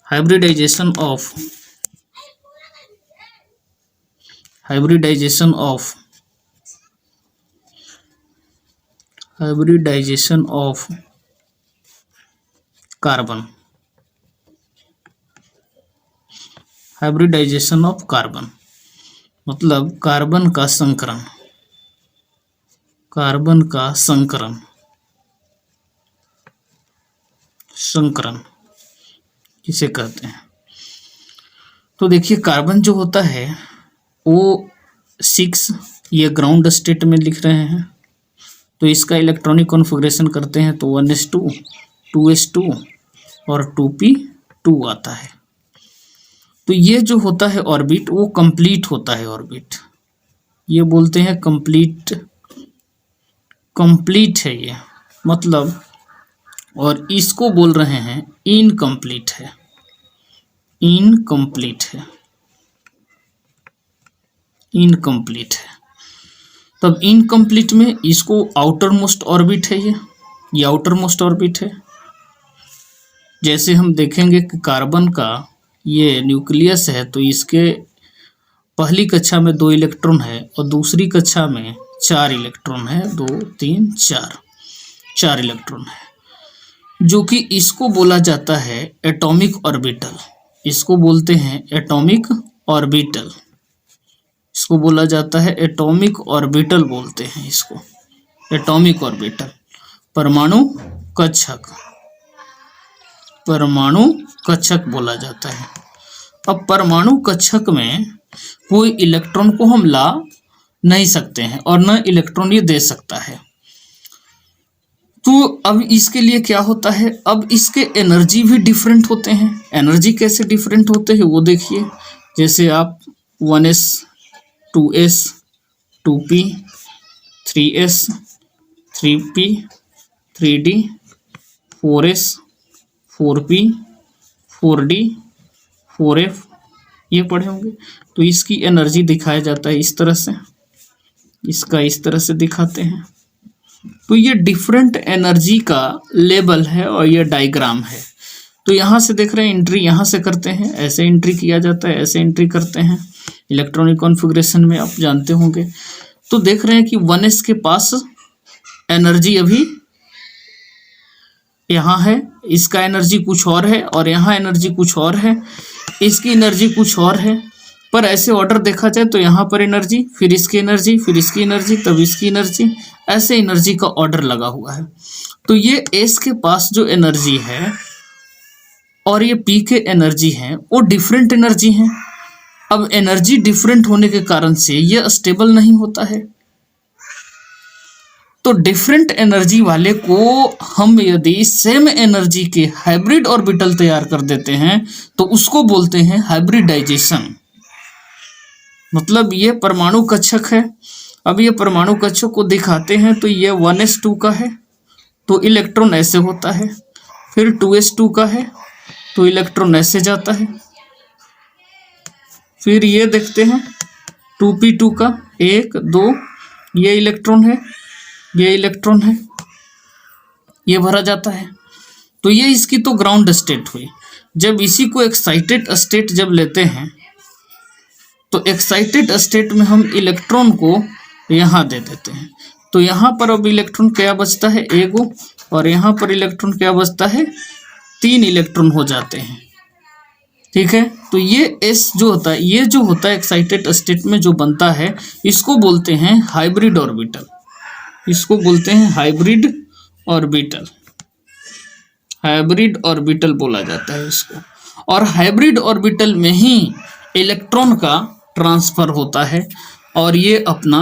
Hybridisation of hybridization of hybridization of carbon hybridization of carbon मतलब carbon का संकरण संकरण किसे कहते हैं। तो देखिए कार्बन जो होता है वो 6 ये ग्राउंड स्टेट में लिख रहे हैं, तो इसका इलेक्ट्रॉनिक कॉन्फ़िगरेशन करते हैं तो 1s2 2s2 और 2p2 आता है। तो ये जो होता है ऑर्बिट वो कंप्लीट होता है ऑर्बिट, ये बोलते हैं कंप्लीट है ये मतलब, और इसको बोल रहे हैं इनकम्प्लीट है तब इनकम्प्लीट में इसको आउटर मोस्ट ऑर्बिट है, ये आउटर मोस्ट ऑर्बिट है। जैसे हम देखेंगे कि कार्बन का ये न्यूक्लियस है तो इसके पहली कक्षा में 2 इलेक्ट्रॉन है और दूसरी कक्षा में 4 इलेक्ट्रॉन है, 2 3 4 इलेक्ट्रॉन है, जो कि इसको बोला जाता है एटॉमिक ऑर्बिटल। इसको बोलते हैं एटॉमिक ऑर्बिटल, इसको बोला जाता है एटॉमिक ऑर्बिटल बोलते हैं इसको, एटॉमिक ऑर्बिटल परमाणु कक्षक बोला जाता है। अब परमाणु कक्षक में कोई इलेक्ट्रॉन को हम ला नहीं सकते हैं और न इलेक्ट्रॉन ये दे सकता है। तो अब इसके लिए क्या होता है, अब इसके एनर्जी भी डिफरेंट होते हैं। एनर्जी कैसे डिफरेंट होते हैं वो देखिए, जैसे आप 1s 2s 2p 3s 3p 3d 4s 4p 4d 4f ये पढ़े होंगे। तो इसकी एनर्जी दिखाया जाता है इस तरह से, इसका इस तरह से दिखाते हैं। तो ये डिफरेंट एनर्जी का लेवल है और ये डायग्राम है। तो यहाँ से देख रहे हैं एंट्री यहाँ से करते हैं, ऐसे एंट्री किया जाता है, ऐसे एंट्री करते हैं इलेक्ट्रॉनिक कॉन्फ़िगरेशन में, आप जानते होंगे। तो देख रहे हैं कि 1s के पास एनर्जी अभी यहाँ है, इसका एनर्जी कुछ और है और यहाँ एनर्जी कुछ और है, इसकी एनर्जी कुछ और है। पर ऐसे ऑर्डर देखा जाए तो यहाँ पर एनर्जी, फिर इसकी एनर्जी, फिर इसकी एनर्जी, तब इसकी एनर्जी, ऐसे एनर्जी का ऑर्डर लगा हुआ है। तो ये एस के पास जो एनर्जी है और ये पी के एनर्जी है वो डिफरेंट एनर्जी हैं। अब एनर्जी डिफरेंट होने के कारण से ये स्टेबल नहीं होता है। तो डिफरेंट एनर्जी वाले को हम यदि सेम एनर्जी के हाइब्रिड ऑर्बिटल तैयार कर देते हैं तो उसको बोलते हैं हाइब्रिडाइजेशन। मतलब ये परमाणु कक्षक है। अब ये परमाणु कक्षक को दिखाते हैं तो ये 1s2 का है तो इलेक्ट्रॉन ऐसे होता है, फिर 2s2 का है तो इलेक्ट्रॉन ऐसे जाता है, फिर ये देखते हैं 2p2 का 1 2 ये इलेक्ट्रॉन है, ये इलेक्ट्रॉन है, ये भरा जाता है। तो ये इसकी तो ग्राउंड स्टेट हुई। जब इसी को एक्साइटेड स्टेट जब लेते हैं तो एक्साइटेड स्टेट में हम इलेक्ट्रॉन को यहाँ दे देते हैं, तो यहाँ पर अब इलेक्ट्रॉन क्या बचता है, एगो, और यहाँ पर इलेक्ट्रॉन क्या बचता है, 3 इलेक्ट्रॉन हो जाते हैं। ठीक है, तो ये एस जो होता है, ये जो होता है एक्साइटेड स्टेट में जो बनता है, इसको बोलते हैं हाइब्रिड ऑर्बिटल, इसको बोलते हैं हाइब्रिड ऑर्बिटल, हाइब्रिड ऑर्बिटल बोला जाता है इसको। और हाइब्रिड ऑर्बिटल में ही इलेक्ट्रॉन का ट्रांसफर होता है और ये अपना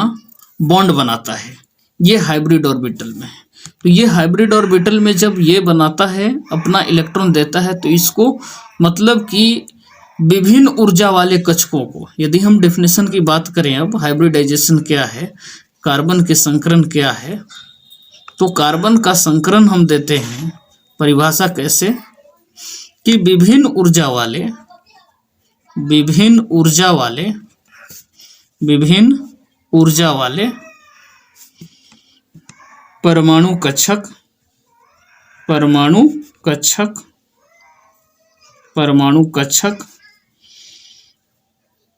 बॉन्ड बनाता है, ये हाइब्रिड ऑर्बिटल में है। तो ये हाइब्रिड ऑर्बिटल में जब ये बनाता है, अपना इलेक्ट्रॉन देता है, तो इसको मतलब कि विभिन्न ऊर्जा वाले कक्षकों को, यदि हम डेफिनेशन की बात करें, अब हाइब्रिडाइजेशन क्या है, कार्बन के संकरण क्या है, तो कार्बन का संकरण हम देते हैं परिभाषा कैसे कि विभिन्न ऊर्जा वाले परमाणु कक्षक परमाणु कक्षक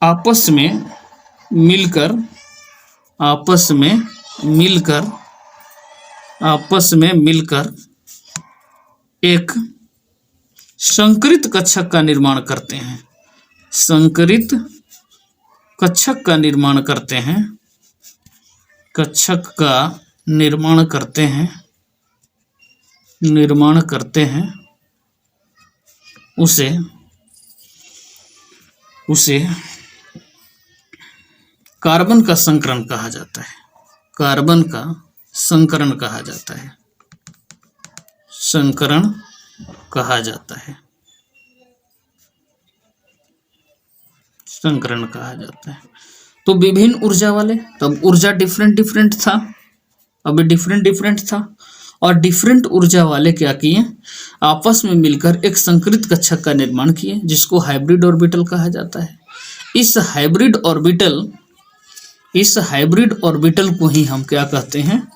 आपस में मिलकर एक संकरित कक्षक का निर्माण करते हैं। संकरित कक्षक का निर्माण करते हैं। कक्षक का निर्माण करते हैं। उसे कार्बन का संकरण कहा जाता है। कार्बन का संकरण कहा जाता है। संकरण कहा जाता है। संकरण कहा जाता है। तो विभिन्न ऊर्जा वाले, तब ऊर्जा डिफरेंट था, अभी डिफरेंट था, और डिफरेंट ऊर्जा वाले क्या किए, आपस में मिलकर एक संकरित कक्षक का निर्माण किए, जिसको हाइब्रिड ऑर्बिटल कहा जाता है। इस हाइब्रिड ऑर्बिटल को ही हम क्या कहते हैं,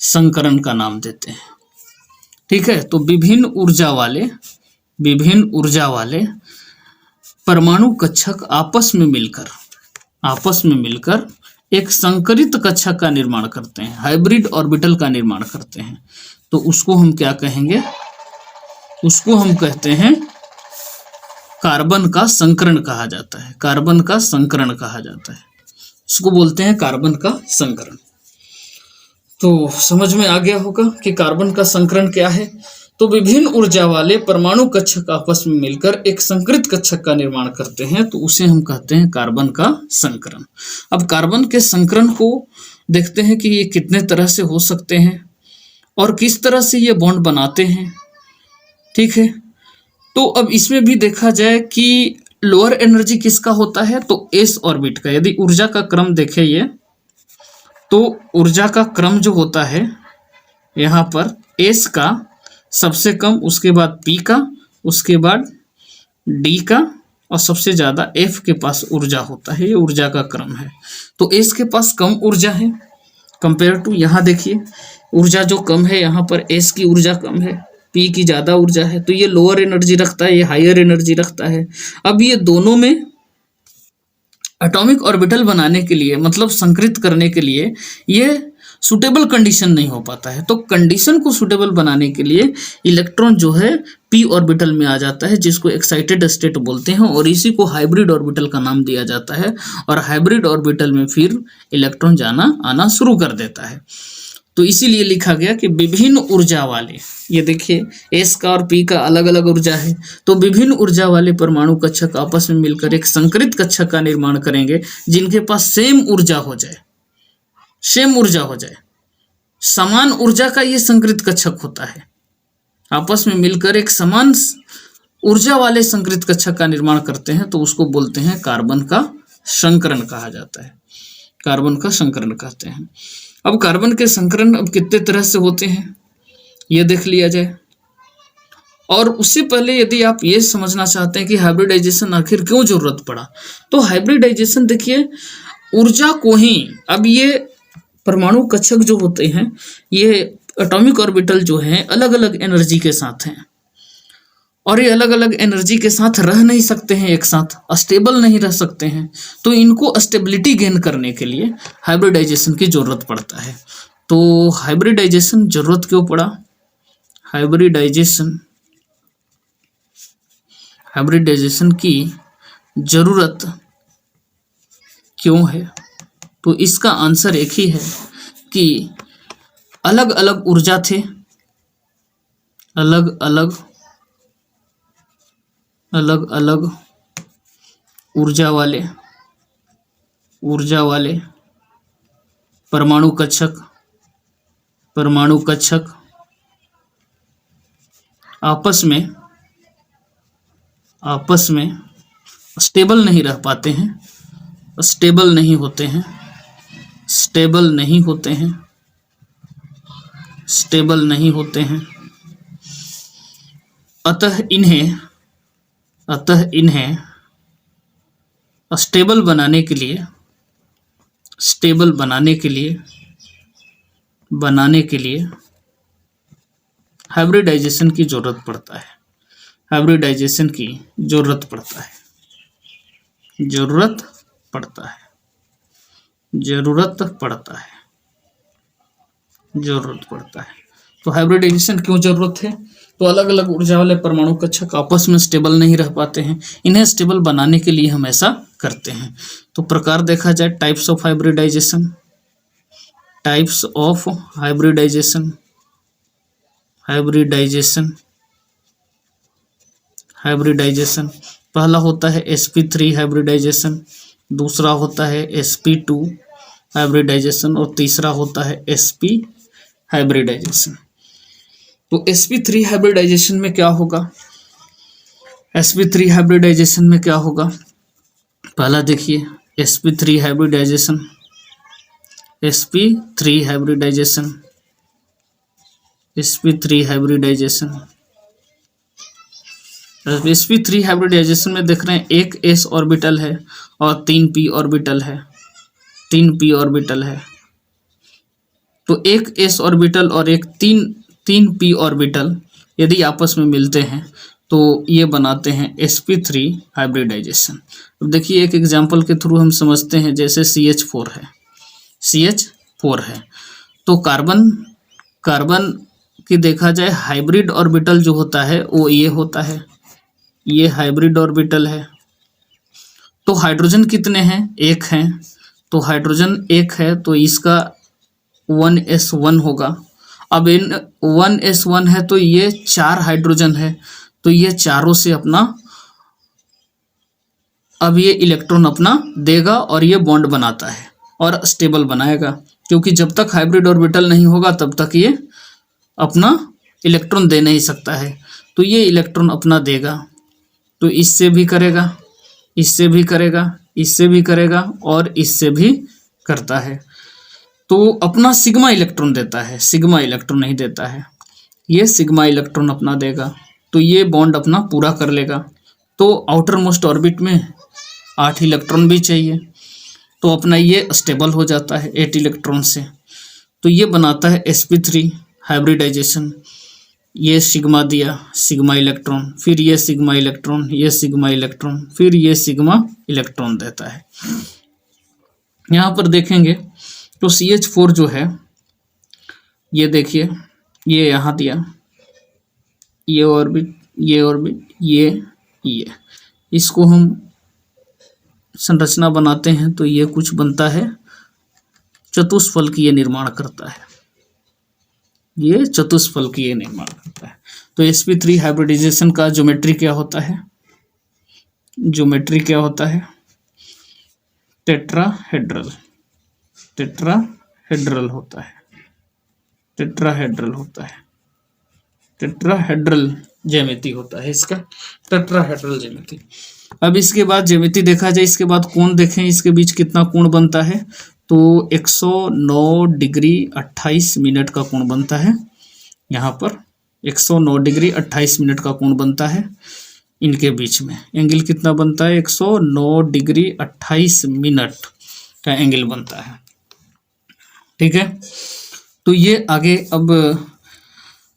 संकरण का नाम देते हैं। ठीक है। तो विभिन्न ऊर्जा वाले परमाणु कक्षक आपस में मिलकर एक संकरित कक्षक का निर्माण करते हैं, हाइब्रिड ऑर्बिटल का निर्माण करते हैं। तो उसको हम क्या कहेंगे, उसको हम कहते हैं कार्बन का संकरण कहा जाता है। कार्बन का संकरण कहा जाता है, इसको बोलते हैं कार्बन का संकरण। तो समझ में आ गया होगा कि कार्बन का संकरण क्या है। तो विभिन्न ऊर्जा वाले परमाणु कक्षक आपस में मिलकर एक संकरित कक्षक का निर्माण करते हैं, तो उसे हम कहते हैं कार्बन का संकरण। अब कार्बन के संकरण को देखते हैं कि ये कितने तरह से हो सकते हैं और किस तरह से ये बॉन्ड बनाते हैं। ठीक है। तो अब इसमें भी देखा जाए कि लोअर एनर्जी किसका होता है, तो एस ऑर्बिट का। यदि ऊर्जा का क्रम देखें ये, तो ऊर्जा का क्रम जो होता है यहाँ पर एस का सबसे कम, उसके बाद पी का, उसके बाद डी का, और सबसे ज्यादा एफ के पास ऊर्जा होता है। ये ऊर्जा का क्रम है। तो एस के पास कम ऊर्जा है कंपेयर टू, यहाँ देखिए ऊर्जा जो कम है, यहाँ पर एस की ऊर्जा कम है, पी की ज्यादा ऊर्जा है, तो ये लोअर एनर्जी रखता है, ये हायर एनर्जी रखता है। अब ये दोनों में एटॉमिक ऑर्बिटल बनाने के लिए, मतलब संकरित करने के लिए, ये सुटेबल कंडीशन नहीं हो पाता है। तो कंडीशन को सुटेबल बनाने के लिए इलेक्ट्रॉन जो है पी ऑर्बिटल में आ जाता है, जिसको एक्साइटेड स्टेट बोलते हैं, और इसी को हाइब्रिड ऑर्बिटल का नाम दिया जाता है। और हाइब्रिड ऑर्बिटल में फिर इलेक्ट्रॉन जाना आना शुरू कर देता है। तो इसीलिए लिखा गया कि विभिन्न ऊर्जा वाले, ये देखिए एस का और पी का अलग अलग ऊर्जा है, तो विभिन्न ऊर्जा वाले परमाणु कक्षक आपस में मिलकर एक संकरित कक्षक का निर्माण करेंगे, जिनके पास सेम ऊर्जा हो जाए, समान ऊर्जा का ये संकरित कक्षक होता है। आपस में मिलकर एक समान ऊर्जा वाले संकरित कक्षक का निर्माण करते हैं, तो उसको बोलते हैं कार्बन का संकरण कहा जाता है। कार्बन का संकरण कहते हैं। अब कार्बन के संकरण अब कितने तरह से होते हैं ये देख लिया जाए। और उससे पहले यदि आप ये समझना चाहते हैं कि हाइब्रिडाइजेशन आखिर क्यों जरूरत पड़ा, तो हाइब्रिडाइजेशन देखिए ऊर्जा को ही, अब ये परमाणु कक्षक जो होते हैं, ये एटॉमिक ऑर्बिटल जो हैं अलग अलग एनर्जी के साथ हैं, और ये अलग अलग एनर्जी के साथ रह नहीं सकते हैं, एक साथ स्टेबल नहीं रह सकते हैं। तो इनको स्टेबिलिटी गेन करने के लिए हाइब्रिडाइजेशन की जरूरत पड़ता है। तो हाइब्रिडाइजेशन जरूरत क्यों पड़ा, हाइब्रिडाइजेशन की जरूरत क्यों है, तो इसका आंसर एक ही है कि अलग अलग ऊर्जा थे, अलग अलग ऊर्जा वाले परमाणु कक्षक आपस में स्टेबल नहीं रह पाते हैं, स्टेबल नहीं होते हैं। अतः इन्हें स्टेबल बनाने के लिए हाइब्रिडाइजेशन की जरूरत पड़ता है। हाइब्रिडाइजेशन की जरूरत पड़ता है, जरूरत पड़ता है, जरूरत पड़ता है, जरूरत पड़ता है। तो हाइब्रिडाइजेशन क्यों जरूरत है? तो अलग अलग ऊर्जा वाले परमाणु कक्षक आपस में स्टेबल नहीं रह पाते हैं, इन्हें स्टेबल बनाने के लिए हम ऐसा करते हैं। तो प्रकार देखा जाए, types of hybridization, types of hybridization, hybridization, hybridization. पहला होता है sp3 हाइब्रिडाइजेशन, दूसरा होता है sp2 हाइब्रिडाइजेशन और तीसरा होता है sp हाइब्रिडाइजेशन। तो sp3 हाइब्रिडाइजेशन में क्या होगा? sp3 हाइब्रिडाइजेशन में क्या होगा? पहला देखिए, sp3 hybridisation, sp3 hybridisation, sp3 hybridisation. sp3 hybridisation में देख रहे हैं एक s ऑर्बिटल है और 3 p ऑर्बिटल है, 3 p ऑर्बिटल है। तो एक s ऑर्बिटल और एक तीन p ऑर्बिटल यदि आपस में मिलते हैं तो ये बनाते हैं sp3 हाइब्रिडाइजेशन। अब देखिए एक एग्जांपल के थ्रू हम समझते हैं, जैसे CH4 है, CH4 है तो कार्बन की देखा जाए हाइब्रिड ऑर्बिटल जो होता है वो ये होता है, ये हाइब्रिड ऑर्बिटल है। तो हाइड्रोजन कितने हैं? एक हैं, तो हाइड्रोजन एक है तो इसका 1s1 होगा। अब इन 1s1 है तो ये 4 हाइड्रोजन है, तो ये चारों से अपना अब ये इलेक्ट्रॉन अपना देगा और ये बॉन्ड बनाता है और स्टेबल बनाएगा, क्योंकि जब तक हाइब्रिड ऑर्बिटल नहीं होगा तब तक ये अपना इलेक्ट्रॉन दे नहीं सकता है। तो ये इलेक्ट्रॉन अपना देगा, तो इससे भी करेगा, इससे भी करेगा, इससे भी करेगा और इससे भी करता है। तो अपना सिग्मा इलेक्ट्रॉन देता है, सिग्मा इलेक्ट्रॉन नहीं देता है, ये सिग्मा इलेक्ट्रॉन अपना देगा, तो ये बॉन्ड अपना पूरा कर लेगा। तो आउटर मोस्ट ऑर्बिट में 8 इलेक्ट्रॉन भी चाहिए, तो अपना ये स्टेबल हो जाता है 8 इलेक्ट्रॉन से। तो ये बनाता है sp3 हाइब्रिडाइजेशन। ये सिग्मा दिया, सिग्मा इलेक्ट्रॉन, फिर ये सिग्मा इलेक्ट्रॉन, ये सिग्मा इलेक्ट्रॉन, फिर ये सिग्मा इलेक्ट्रॉन देता है। यहाँ पर देखेंगे तो CH4 जो है, ये देखिए, ये यहाँ दिया, ये ऑर्बिट, ये ऑर्बिट, ये इसको हम संरचना बनाते हैं तो ये कुछ बनता है, चतुष्फलकीय ये निर्माण करता है, ये चतुष्फलकीय ये निर्माण करता है। तो sp3 हाइब्रिडाइजेशन का ज्योमेट्री क्या होता है? ज्योमेट्री क्या होता है? टेट्राहेड्रल, टेट्राहेड्रल होता है, टेट्राहेड्रल होता है, टेट्राहेड्रल ज्यामिति होता है इसका, टेट्राहेड्रल ज्यामिति। अब इसके बाद ज्यामिति देखा जाए, इसके बाद कोण देखें, इसके बीच कितना कोण बनता है? तो 109 डिग्री 28 मिनट का कोण बनता है। यहाँ पर 109 डिग्री 28 मिनट का कोण बनता है, इनके बीच में एंगल कितना बनता है? 109 डिग्री 28 मिनट का एंगल बनता है। ठीक है, तो ये आगे अब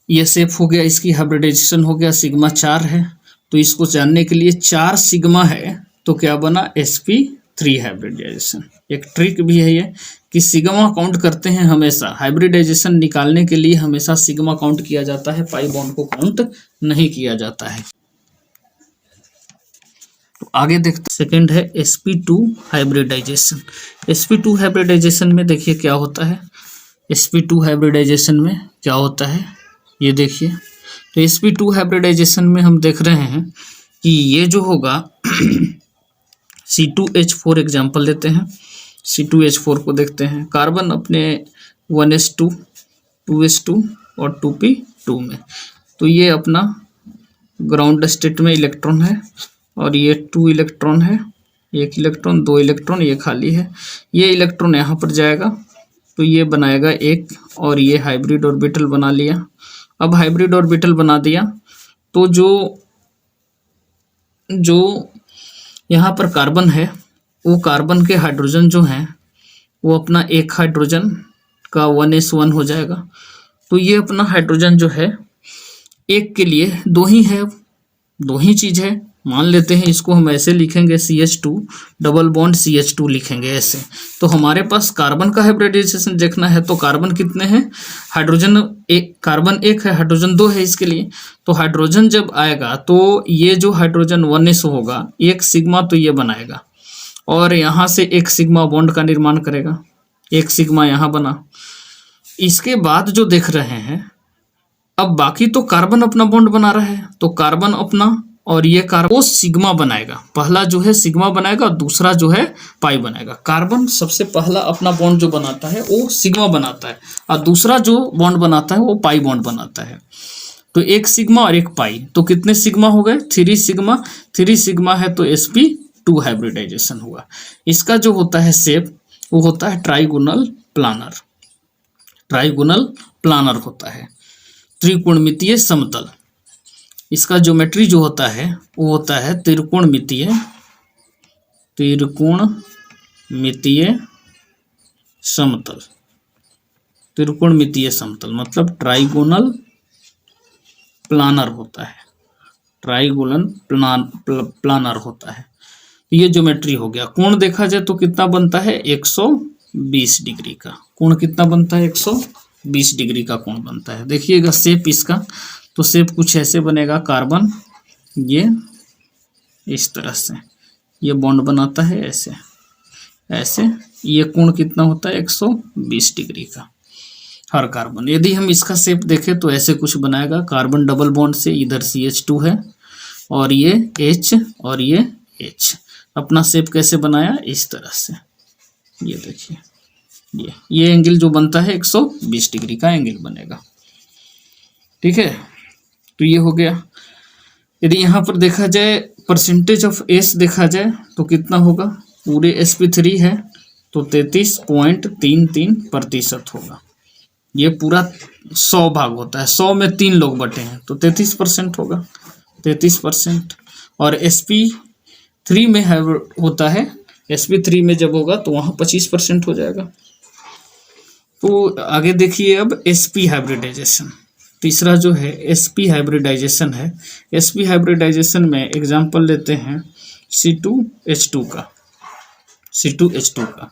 ये सेफ हो गया, इसकी हाइब्रिडाइजेशन हो गया, सिग्मा 4 है। तो इसको जानने के लिए 4 सिग्मा है तो क्या बना? sp3 hybridisation. एक ट्रिक भी है ये कि सिग्मा काउंट करते हैं हमेशा, हाइब्रिडाइजेशन निकालने के लिए हमेशा सिग्मा काउंट किया जाता है, पाई बॉन्ड को काउंट नहीं किया जाता है। तो आगे देखते, सेकंड है sp2 हाइब्रिडाइजेशन। sp2 हाइब्रिडाइजेशन में देखिए क्या होता है, sp2 हाइब्रिडाइजेशन में क्या होता है ये देखिए। तो sp2 हाइब्रिडाइजेशन में हम देख रहे हैं कि ये जो होगा C2H4 एग्जाम्पल लेते हैं, C2H4 को देखते हैं, कार्बन अपने 1s2, 2s2 और 2p2 में, तो ये अपना ग्राउंड स्टेट में इलेक्ट्रॉन है और ये 2 इलेक्ट्रॉन है, 1 इलेक्ट्रॉन, 2 इलेक्ट्रॉन, ये खाली है। ये इलेक्ट्रॉन यहाँ पर जाएगा तो ये बनाएगा 1 और ये हाइब्रिड ऑर्बिटल बना लिया। अब हाइब्रिड ऑर्बिटल बना दिया तो जो यहाँ पर कार्बन है, वो कार्बन के हाइड्रोजन जो हैं वो अपना एक हाइड्रोजन का 1s1 हो जाएगा। तो ये अपना हाइड्रोजन जो है एक के लिए 2 ही है, दो ही चीज है। मान लेते हैं इसको हम ऐसे लिखेंगे CH2 डबल बॉन्ड CH2 लिखेंगे ऐसे। तो हमारे पास कार्बन का हाइब्रिडाइजेशन देखना है तो कार्बन कितने हैं, हाइड्रोजन एक, कार्बन एक है, हाइड्रोजन दो है इसके लिए। तो हाइड्रोजन जब आएगा तो ये जो हाइड्रोजन 1s होगा, एक सिग्मा तो ये बनाएगा और यहाँ से एक सिग्मा बॉन्ड का निर्माण करेगा, एक सिग्मा यहाँ बना। इसके बाद जो देख रहे हैं, अब बाकी तो कार्बन अपना बॉन्ड बना रहा है, तो कार्बन अपना और ये कार्बन वो सिग्मा बनाएगा, पहला जो है सिग्मा बनाएगा और दूसरा जो है पाई बनाएगा। कार्बन सबसे पहला अपना बॉन्ड जो बनाता है वो सिग्मा बनाता है और दूसरा जो बॉन्ड बनाता है वो पाई बॉन्ड बनाता है। तो एक सिग्मा और एक पाई, तो कितने सिग्मा हो गए, 3 सिग्मा। 3 सिग्मा है तो sp2 हाइब्रिडाइजेशन हुआ। इसका जो होता है शेप वो होता है ट्राइगोनल प्लानर, ट्राइगोनल प्लानर होता है, त्रिकोणमितीय समतल। इसका ज्योमेट्री जो होता है वो होता है त्रिकोणमितीय, त्रिकोणमितीय समतल, त्रिकोणमितीय समतल मतलब ट्राइगोनल प्लानर होता है, ट्राइगोनल प्लानर होता है। ये ज्योमेट्री हो गया। कोण देखा जाए तो कितना बनता है, 120 डिग्री का। कोण कितना बनता है, 120 डिग्री का कोण बनता है। देखिएगा शेप इसका, तो शेप कुछ ऐसे बनेगा, कार्बन ये इस तरह से ये बॉन्ड बनाता है ऐसे ऐसे। ये कोण कितना होता है, 120 डिग्री का हर कार्बन। यदि हम इसका शेप देखें तो ऐसे कुछ बनाएगा, कार्बन डबल बॉन्ड से इधर CH2 है और ये H और ये H। अपना शेप कैसे बनाया, इस तरह से, ये देखिए ये एंगल जो बनता है 120 डिग्री का एंगल बनेगा। ठीक है, तो ये हो गया। यदि यहाँ पर देखा जाए परसेंटेज ऑफ S देखा जाए तो कितना होगा, पूरे sp3 है तो 33.33% होगा। ये पूरा 100 भाग होता है, 100 में 3 लोग बटे हैं तो 33% होगा, 33%। और sp3 में है होता है, sp3 में जब होगा तो वहाँ 25% हो जाएगा। तो आगे देखिए अब sp हाइब्रिडाइजेशन, तीसरा जो है sp हाइब्रिडाइजेशन है। sp हाइब्रिडाइजेशन में एग्जांपल लेते हैं C2H2 का, C2H2 का।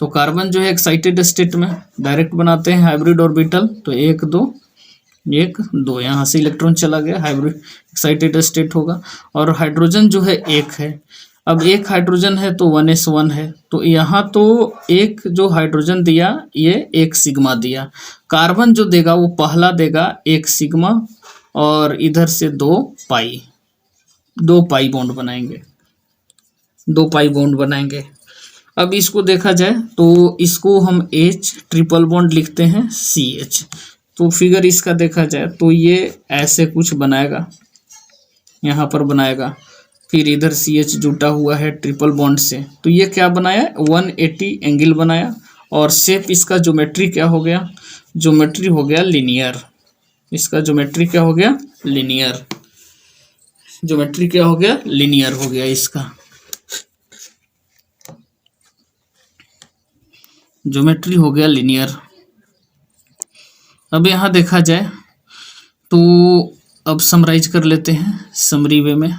तो कार्बन जो है एक्साइटेड स्टेट में डायरेक्ट बनाते हैं हाइब्रिड ऑर्बिटल, तो 1 2 यहाँ से इलेक्ट्रॉन चला गया, हाइब्रिड एक्साइटेड स्टेट होगा। और हाइड्रोजन जो है 1 है, अब एक हाइड्रोजन है तो 1s1 है, तो यहाँ तो एक जो हाइड्रोजन दिया ये 1 सिग्मा दिया। कार्बन जो देगा वो पहला देगा 1 सिग्मा और इधर से 2 पाई बॉन्ड बनाएंगे, 2 पाई बॉन्ड बनाएंगे। अब इसको देखा जाए तो इसको हम H ट्रिपल बॉन्ड लिखते हैं CH। तो फिगर इसका देखा जाए तो ये ऐसे कुछ बनाएगा, यहाँ पर बनाएगा, फिर इधर CH जुटा हुआ है ट्रिपल बॉन्ड से, तो ये क्या बनाया, 180 एंगल बनाया। और शेप इसका ज्योमेट्री क्या हो गया, ज्योमेट्री हो गया लीनियर। इसका ज्योमेट्री क्या हो गया, लीनियर। ज्योमेट्री क्या हो गया, लीनियर हो गया इसका, ज्योमेट्री हो गया लीनियर। अब यहाँ देखा जाए तो अब समराइज कर लेते हैं समरी वे में।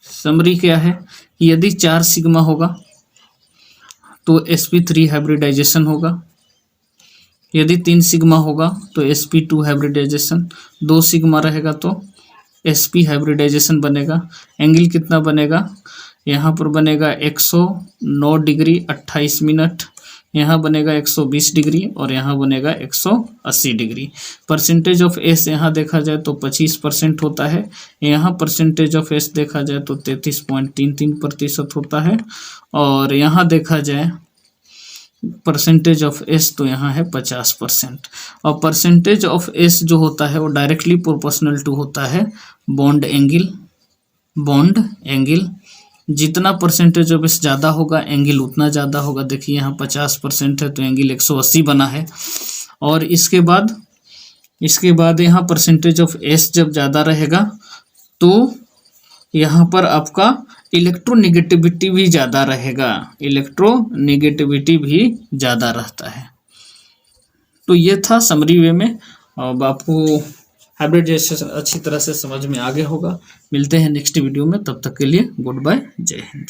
समरी क्या है, यदि 4 सिग्मा होगा तो sp3 हाइब्रिडाइजेशन होगा, यदि 3 सिग्मा होगा तो sp2 हाइब्रिडाइजेशन, 2 सिग्मा रहेगा तो sp हाइब्रिडाइजेशन बनेगा। एंगल कितना बनेगा, यहाँ पर बनेगा 109 डिग्री 28 मिनट, यहाँ बनेगा 120 डिग्री और यहाँ बनेगा 180 डिग्री। परसेंटेज ऑफ S यहाँ देखा जाए तो 25% होता है, यहाँ परसेंटेज ऑफ S देखा जाए तो 33.33% होता है। और यहाँ देखा जाए परसेंटेज ऑफ S तो यहाँ है 50%। और परसेंटेज ऑफ S जो होता है वो डायरेक्टली प्रोपोर्शनल टू होता है बॉन्ड एंगल। जितना परसेंटेज ऑफ एस ज़्यादा होगा एंगल उतना ज़्यादा होगा। देखिए यहाँ 50% है तो एंगल 180 बना है। और इसके बाद यहाँ परसेंटेज ऑफ एस जब ज़्यादा रहेगा तो यहाँ पर आपका इलेक्ट्रोनेगेटिविटी भी ज़्यादा रहेगा, इलेक्ट्रोनेगेटिविटी भी ज़्यादा रहता है। तो ये था समरी वे में। अब आपको हाइब्रिडाइजेशन अच्छी तरह से समझ में आ गया होगा। मिलते हैं नेक्स्ट वीडियो में, तब तक के लिए गुड बाय, जय हिंद।